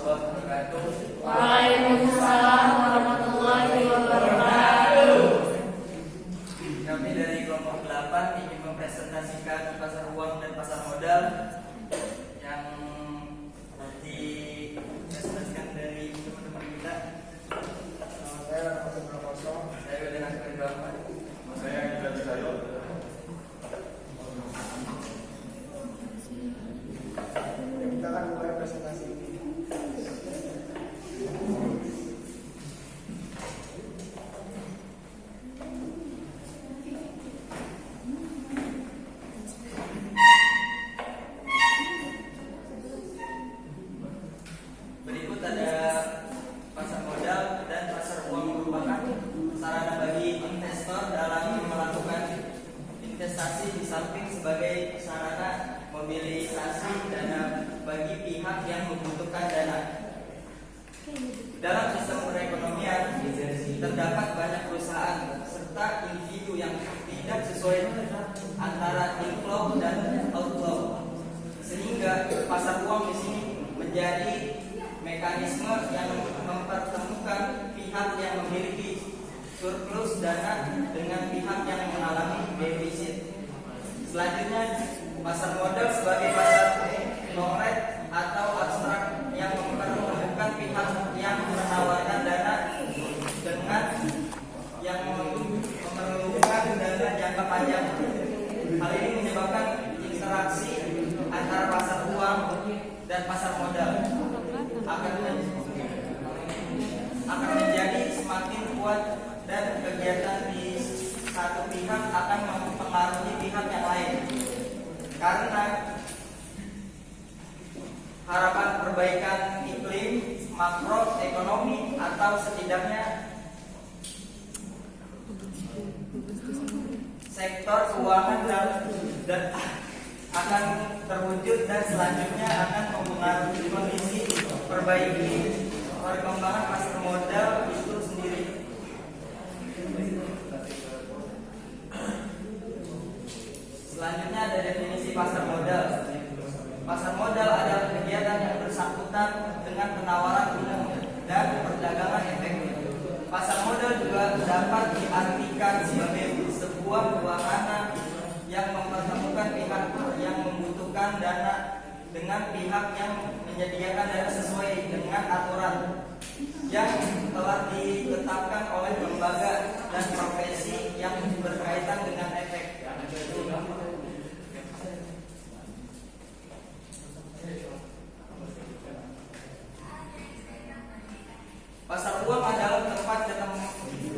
warahmatullahi wabarakatuh. Waalaikumsalam warahmatullahi wabarakatuh. Kami dari kelompok 8 ingin mempresentasikan pasar uang dan pasar modal yang dipresentasikan dari teman-teman kita. Saya Rahmat Prakoso. Saya dengan Ridho Ahmad. Saya Indra Wijayo. Kita akan mulai presentasi ini. Berikut ada pasar modal dan pasar uang merupakan sarana bagi investor dalam melakukan investasi di samping sebagai sarana mobilisasi dana bagi pihak yang membutuhkan dana. Dalam sistem perekonomian terdapat banyak perusahaan serta individu yang tidak sesuai antara inflow dan outflow, sehingga pasar uang di sini menjadi mekanisme yang mempertemukan pihak yang memiliki surplus dana dengan pihak yang mengalami defisit. Selanjutnya, pasar modal sebagai pasar konkret atau abstrak yang mempertemukan pihak yang menawarkan dana dengan yang memerlukan dana jangka panjang. Hal ini menyebabkan interaksi antara pasar uang dan pasar modal akan menjadi semakin kuat dan kegiatan di satu pihak akan mempengaruhi pihak yang lain. Karena harapan perbaikan iklim makroekonomi atau setidaknya sektor keuangan dan akan terwujud dan selanjutnya akan mempengaruhi kondisi perbaiki perkembangan pasar modal itu sendiri. Selanjutnya ada definisi pasar modal. Pasar modal adalah kegiatan yang bersangkutan dengan penawaran umum dan perdagangan efektif. Pasar modal juga dapat diartikan sebagai sebuah wahana yang mempertemukan pihak yang membutuhkan dana dengan pihak yang menyediakan dana sesuai dengan aturan yang telah ditetapkan oleh lembaga dan profesi yang berkaitan dengan efek. Pasar uang adalah tempat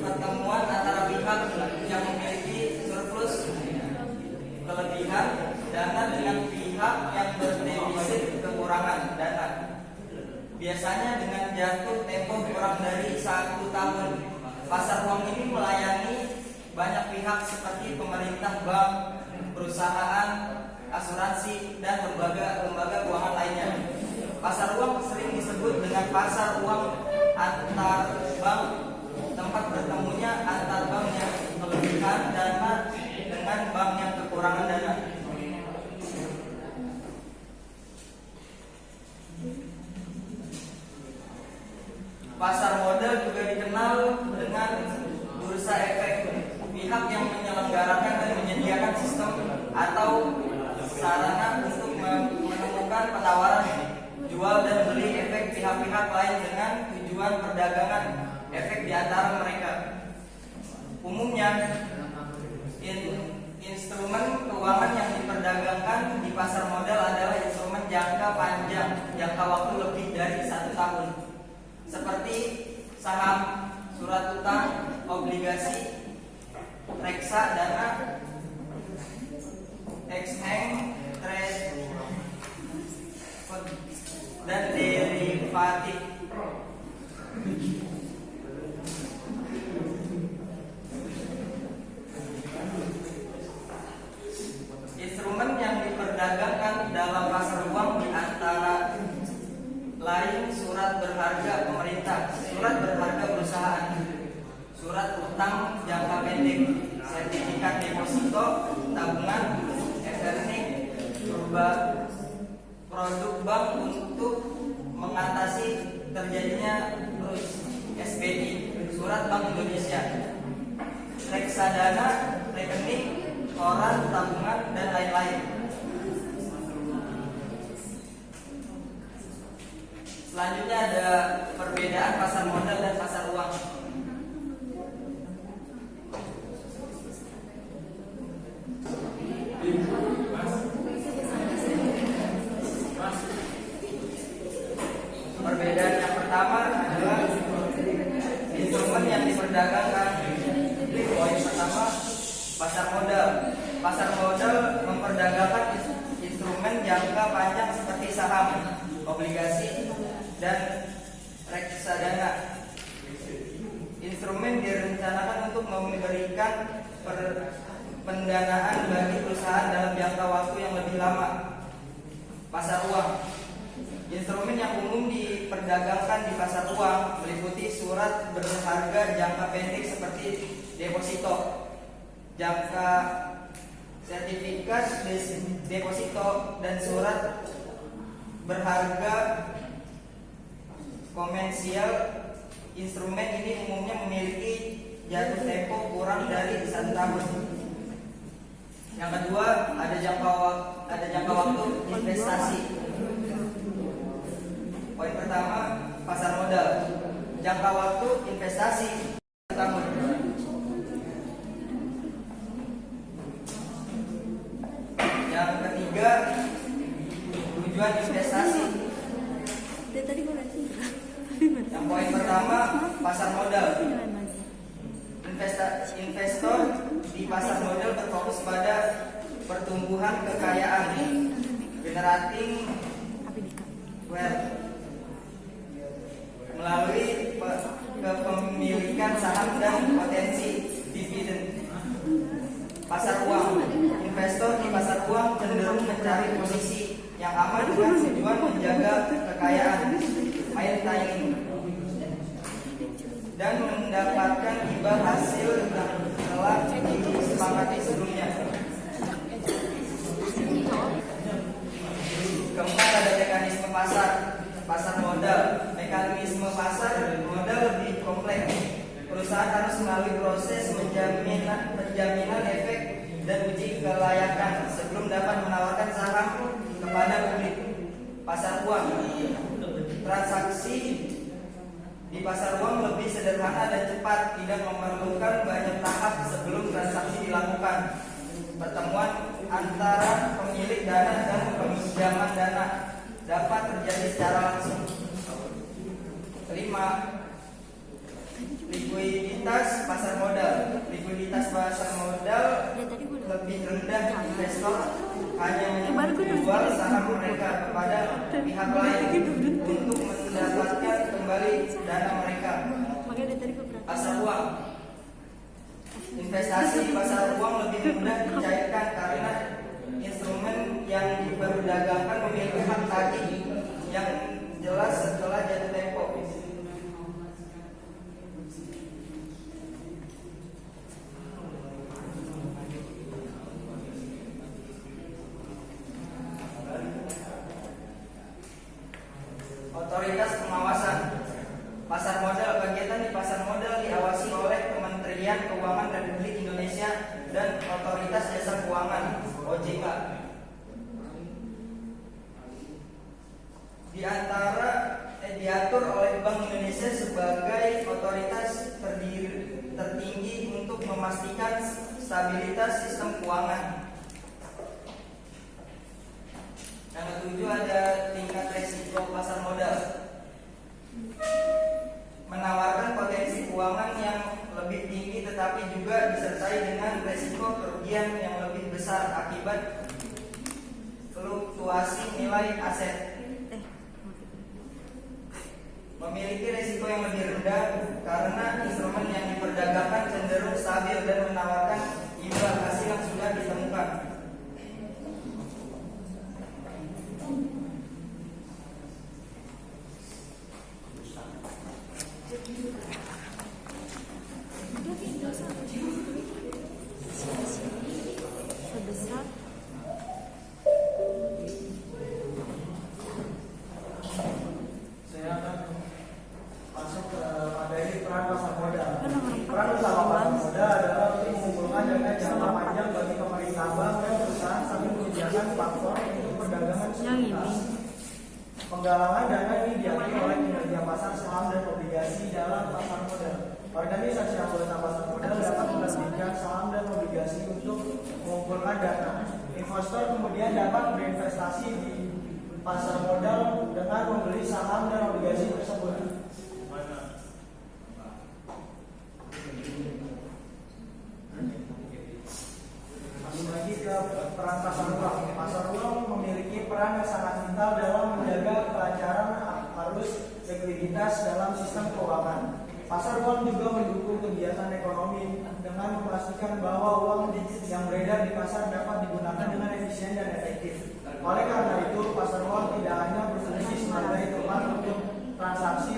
pertemuan antara pihak yang memiliki surplus kelebihan dana dengan pihak yang berdefisit kekurangan dana. Biasanya dengan jatuh tempo kurang dari 1 tahun. Pasar uang ini melayani banyak pihak seperti pemerintah, bank, perusahaan, asuransi, dan lembaga keuangan lainnya. Pasar uang sering disebut dengan pasar uang antar bank, tempat bertemunya antar bank yang kelebihan dana dengan bank yang kekurangan dana. Pasar modal juga dikenal dengan bursa efek. Pihak yang menyelenggarakan dan menyediakan sistem atau sarana untuk menemukan penawaran jual dan beli efek pihak-pihak lain dengan tujuan perdagangan efek di antara mereka. Umumnya, instrumen keuangan yang diperdagangkan di pasar modal adalah instrumen jangka panjang, jangka waktu lebih dari 1 tahun, seperti saham, surat utang, obligasi, reksadana, exchange trade, dan derivatif. Instrumen yang diperdagangkan dalam pasar uang di antara lain surat berharga pemerintah, surat berharga perusahaan, surat utang jangka pendek, sertifikat deposito, tabungan, evernik, produk bank untuk mengatasi terjadinya SBI, Surat Bank Indonesia, reksadana, rekening, koran, tabungan, dan lain-lain. Selanjutnya ada perbedaan pasar modal dan pasar uang. Perbedaan yang pertama adalah instrumen yang diperdagangkan. Poin pertama, pasar modal. Pasar modal memperdagangkan instrumen jangka panjang seperti saham, obligasi, dan reksadana. Instrumen direncanakan untuk memberikan pendanaan bagi perusahaan dalam jangka waktu yang lebih lama. Pasar uang. Instrumen yang umum diperdagangkan di pasar uang meliputi surat berharga jangka pendek seperti deposito, jangka sertifikat deposito, dan surat berharga komersial. Instrumen ini umumnya memiliki jatuh tempo kurang dari 1 tahun. Yang kedua, ada jangka waktu investasi. Poin pertama, pasar modal. Jangka waktu investasi 1 tahun. Yang ketiga, tujuan investasi. Yang poin pertama, pasar modal. Investor di pasar modal berfokus pada pertumbuhan kekayaan, generating wealth, melalui kepemilikan saham dan potensi dividen. Pasar uang. Investor di pasar uang cenderung mencari posisi yang aman dengan tujuan menjaga kekayaan, maintaining, dan mendapatkan imbal hasil yang telah disepakati sebelumnya. Keempat, ada mekanisme pasar modal. Mekanisme pasar modal lebih kompleks. Perusahaan harus melalui proses penjaminan efek dan uji kelayakan sebelum dapat menawarkan saham kepada publik. Pasar uang. Transaksi di pasar uang lebih sederhana dan cepat, tidak memerlukan banyak tahap sebelum transaksi dilakukan. Pertemuan antara pemilik dana dan peminjaman dana dapat terjadi secara langsung. Kelima, likuiditas pasar modal. Likuiditas pasar modal lebih rendah. Investor hanya menjual saham mereka kepada pihak lain untuk mendapatkan kembali dana mereka. Pasar uang. Investasi di pasar uang lebih mudah dicairkan karena instrumen yang diperdagangkan memiliki hak tagih yang jelas setelah jatuh tempo. Otoritas pengawasan pasar modal. Kegiatan di pasar modal diawasi oleh Kementerian Keuangan Republik Indonesia dan Otoritas Jasa Keuangan (OJK). Diatur oleh Bank Indonesia sebagai otoritas tertinggi untuk memastikan stabilitas sistem keuangan. Yang ketujuh, ada tingkat resiko pasar modal. Menawarkan potensi keuangan yang lebih tinggi tetapi juga disertai dengan resiko kerugian yang lebih besar akibat fluktuasi nilai aset. Memiliki resiko yang lebih rendah karena instrumen yang diperdagangkan cenderung stabil dan menawarkan imbal hasil yang sudah ditemukan. Sebesar sekuritas. Penggalangan dana ini diakui oleh kinerja pasar saham dan obligasi dalam pasar modal. Organisasi anggota pasar modal dapat menerbitkan saham dan obligasi untuk mengumpulkan dana. Investor kemudian dapat berinvestasi di pasar modal dengan membeli saham dan obligasi tersebut. Lagi ke peran pasar uang. Pasar uang memiliki peran yang sangat vital dalam menjaga kelancaran arus likuiditas dalam sistem keuangan. Pasar uang juga mendukung kegiatan ekonomi dengan memastikan bahwa uang yang beredar di pasar dapat digunakan dengan efisien dan efektif. Oleh karena itu, pasar uang tidak hanya berfungsi sebagai tempat untuk transaksi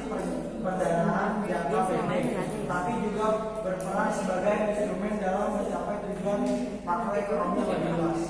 perdanaan jangka pendek, tapi juga berperan sebagai instrumen dalam mencapai tujuan makroekonomi yang lebih luas.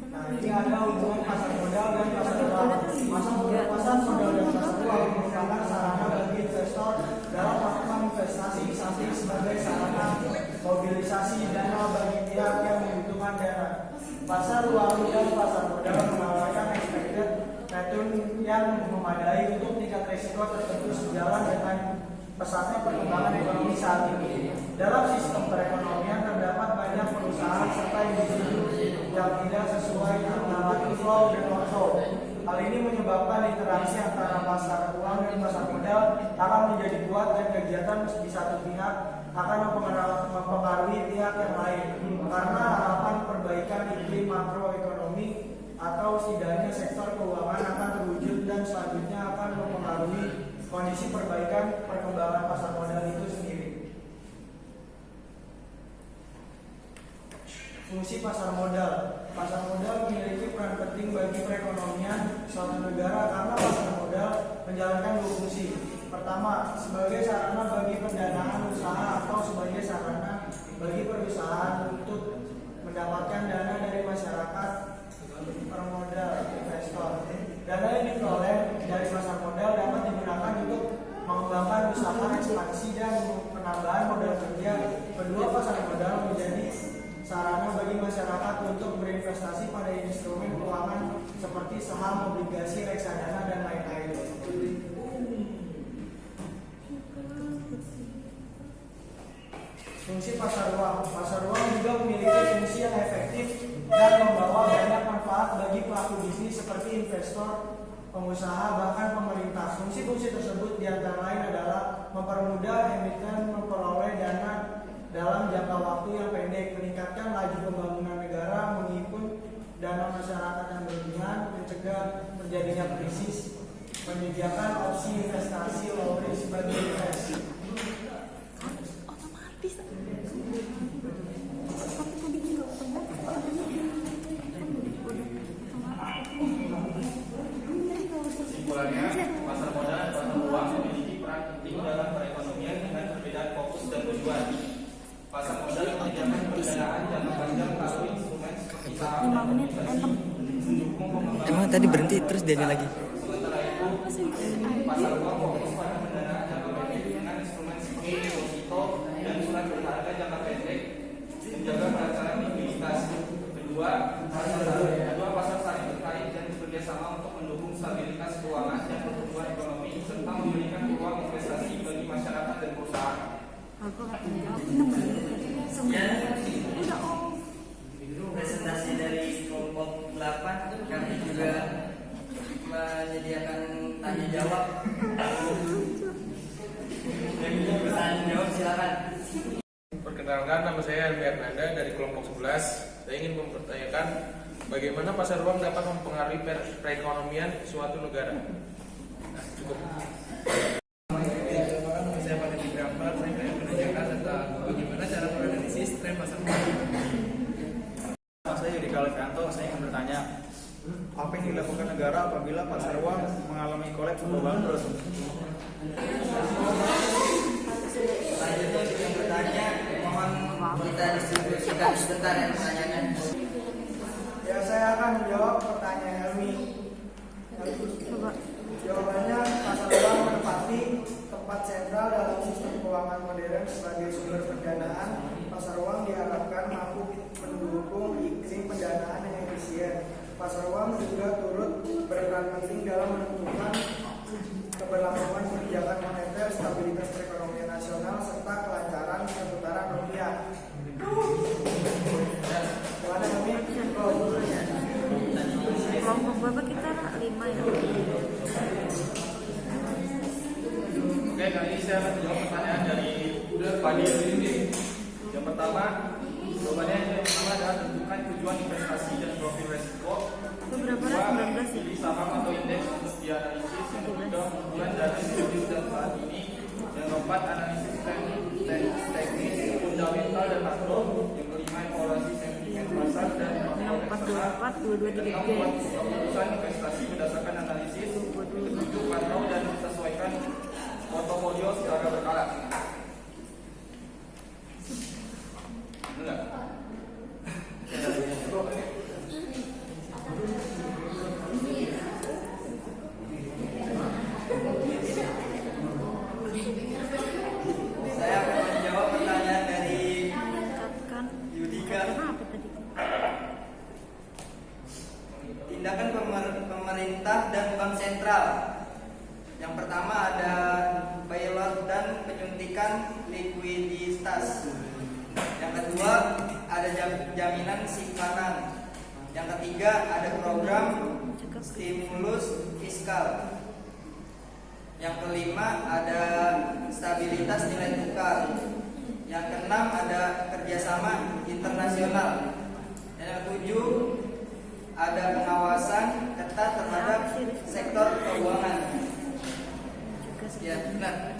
Nah, ini ada hubungan pasar modal dan pasar uang. Pasar modal dan pasar uang merupakan sarana bagi investor dalam melakukan investasi di samping sebagai sarana mobilisasi dana bagi pihak yang membutuhkan dana. Pasar uang dan pasar modal menawarkan expected return yang memadai untuk tingkat risiko tertentu sejalan dengan pesatnya perkembangan ekonomi saat ini. Dalam sistem perekonomian terdapat banyak perusahaan serta individu yang tidak sesuai antara inflow dan outflow. Hal ini menyebabkan interaksi antara pasar uang dan pasar modal akan menjadi kuat dan kegiatan di satu pihak akan mempengaruhi pihak yang lain. Karena harapan perbaikan iklim makroekonomi atau setidaknya sektor keuangan akan terwujud dan selanjutnya akan mempengaruhi kondisi perbaikan perkembangan pasar modal itu sendiri. Fungsi pasar modal. Pasar modal memiliki peran penting bagi perekonomian suatu negara karena pasar modal menjalankan dua fungsi. Pertama, sebagai sarana bagi pendanaan usaha atau sebagai sarana bagi perusahaan untuk mendapatkan dana dari masyarakat permodal investor. Dana yang diperoleh dari pasar modal dapat digunakan untuk mengembangkan usaha ekspansi dan penambahan modal kerja. Kedua, pasar modal menjadi sarana bagi masyarakat untuk berinvestasi pada instrumen keuangan seperti saham, obligasi, reksadana, dan lain-lain. Fungsi pasar uang. Pasar uang juga memiliki fungsi yang efektif dan membawa banyak manfaat bagi pelaku bisnis seperti investor, pengusaha, bahkan pemerintah. Fungsi-fungsi tersebut diantara lain adalah mempermudah emiten memperoleh dana dalam jangka waktu yang pendek, meningkatkan laju pembangunan negara, menghimpun dana masyarakat yang berlebihan, mencegah terjadinya krisis, menyediakan opsi investasi low risk bagi investor. Kesimpulannya, pasar modal dan pasar uang memiliki peran penting dalam perekonomian dengan perbedaan fokus dan tujuan. Pasar modal menyediakan pendanaan jangka panjang melalui instrumen seperti saham dan obligasi, mendukung pengembangan. Emang tadi berhenti terus dia lagi. Sementara itu, pasar uang fokus pada pendanaan jangka pendek dengan instrumen seperti deposito dan surat berharga jangka pendek, menjaga kelancaran likuiditas. Kedua, pasar saling terkait dan bekerjasama untuk mendukung stabilitas keuangan dan pertumbuhan ekonomi serta memberikan peluang investasi bagi masyarakat dan perusahaan. Presentasi dari kelompok 8 kami juga menyediakan tanya jawab. Bertanya jawab silakan. Perkenalkan, nama saya Helmi Hernanda dari kelompok 11. Saya ingin mempertanyakan bagaimana pasar uang dapat mempengaruhi perekonomian suatu negara. Nah, cukup. Saya pada Gibraltar, saya ingin menanyakan tentang bagaimana cara menganalisis tren pasar uang. Saya Yudi Kalvianto, saya ingin bertanya, apa yang dilakukan negara apabila pasar uang mengalami kolaps atau bangkrut? Selanjutnya untuk yang bertanya, mohon kita distribusikan sebentar ya pertanyaannya. Ya, saya akan menjawab pertanyaan Helmi. Jawabannya, pasar uang menempati tempat sentral dalam sistem keuangan modern sebagai sumber pendanaan. Pasar uang diharapkan mampu mendukung iklim pendanaan Oke, kali ini saya akan menjawab pertanyaan dari Fadil ini. Yang pertama, jawabannya yang pertama adalah tentukan tujuan investasi dan profil resiko. Kedua, pilih saham atau indeks untuk dianalisis. Yang ketiga, pengumpulan data historis dan saat ini. Yang keempat, analisis teknis, fundamental dan makro. Yang kelima, evaluasi sentimen pasar dan membuat keputusan investasi berdasarkan analisis. Ketujuh, pantau dan sesuaikan portofolio secara berkala. Enggak. Saya akan menjawab pertanyaan dari Yudika. Tindakan pemerintah dan bank sentral. Yang pertama ada bailout dan penyuntikan likuiditas. Yang kedua ada jaminan simpanan. Yang ketiga ada program stimulus fiskal. Yang kelima ada stabilitas nilai tukar. Yang keenam ada kerjasama internasional. Dan yang ketujuh ada pengawasan ketat terhadap sektor keuangan. Ya, benar.